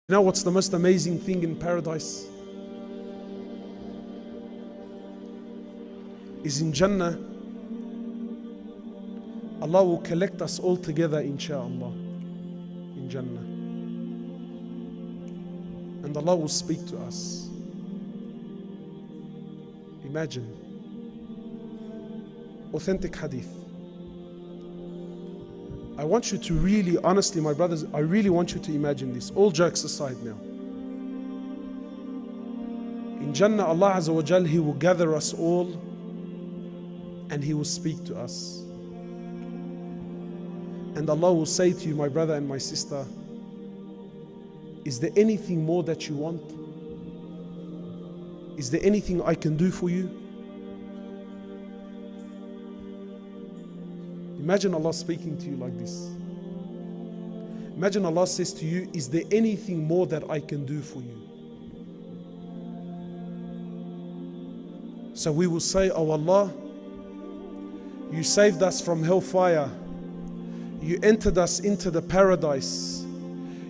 You know what's the most amazing thing in paradise? Is in Jannah, Allah will collect us all together, insha'Allah, in Jannah. And Allah will speak to us. Imagine. Authentic hadith. I want you to really, honestly, my brothers, I really want you to imagine this. All jokes aside now. In Jannah, Allah Azza wa Jal, He will gather us all and He will speak to us. And Allah will say to you, my brother and my sister, is there anything more that you want? Is there anything I can do for you? Imagine Allah speaking to you like this. Imagine Allah says to you, is there anything more that I can do for you? So we will say, oh Allah, you saved us from hellfire. You entered us into the paradise.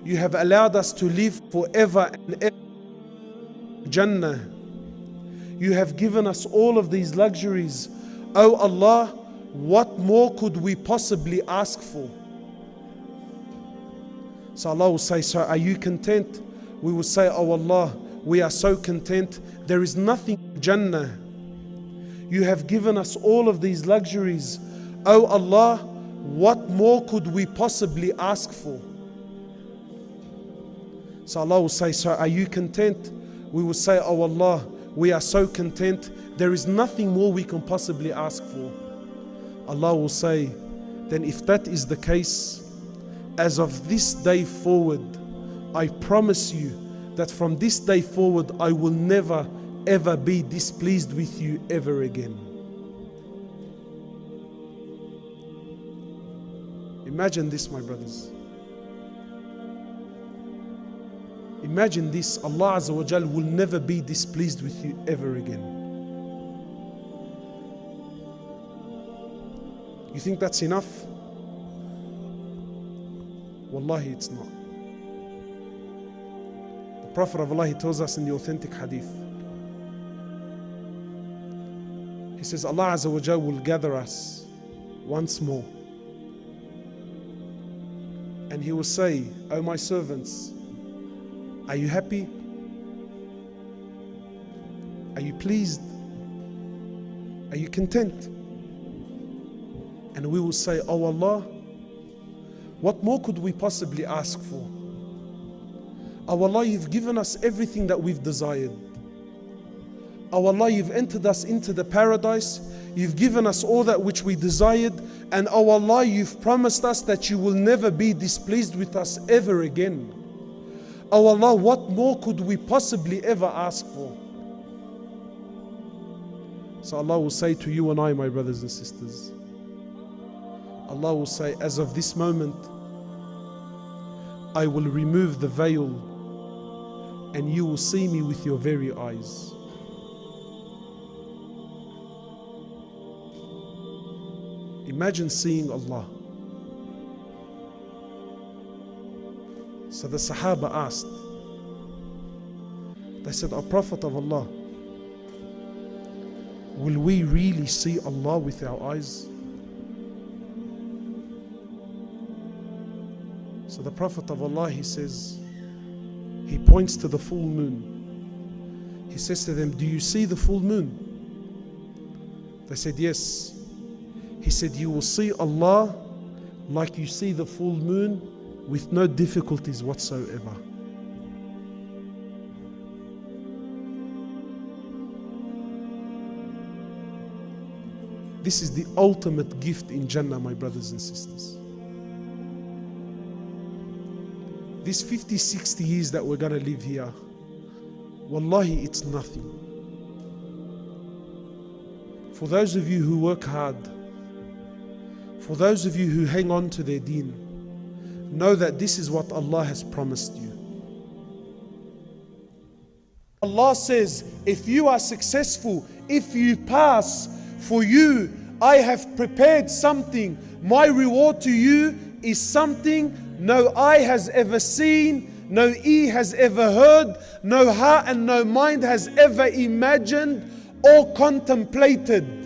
You have allowed us to live forever and ever in Jannah. You have given us all of these luxuries. Oh Allah, what more could we possibly ask for? So Allah will say, so are you content? We will say, oh Allah, we are so content. There is nothing in Jannah. You have given us all of these luxuries. Oh Allah, what more could we possibly ask for? So Allah will say, so are you content? We will say, oh Allah, we are so content. There is nothing more we can possibly ask for. Allah will say, then if that is the case, as of this day forward, I promise you that from this day forward, I will never ever be displeased with you ever again. Imagine this, my brothers. Imagine this, Allah Azza wa Jal will never be displeased with you ever again. You think that's enough? Wallahi, it's not. The Prophet of Allah, he tells us in the authentic hadith. He says, Allah Azza wa Jal will gather us once more. And He will say, oh my servants, are you happy? Are you pleased? Are you content? And we will say, oh Allah, what more could we possibly ask for? Oh Allah, you've given us everything that we've desired. Oh Allah, you've entered us into the paradise. You've given us all that which we desired. And oh Allah, you've promised us that you will never be displeased with us ever again. Oh Allah, what more could we possibly ever ask for? So Allah will say to you and I, my brothers and sisters, Allah will say, as of this moment, I will remove the veil and you will see me with your very eyes. Imagine seeing Allah. So the Sahaba asked, they said, O Prophet of Allah, will we really see Allah with our eyes? So the Prophet of Allah, he says, he points to the full moon. He says to them, do you see the full moon? They said, yes. He said, you will see Allah like you see the full moon with no difficulties whatsoever. This is the ultimate gift in Jannah, my brothers and sisters. These 50, 60 years that we're going to live here, wallahi, it's nothing. For those of you who work hard, for those of you who hang on to their deen, know that this is what Allah has promised you. Allah says, if you are successful, if you pass, for you, I have prepared something. My reward to you is something no eye has ever seen, no ear has ever heard, no heart and no mind has ever imagined or contemplated.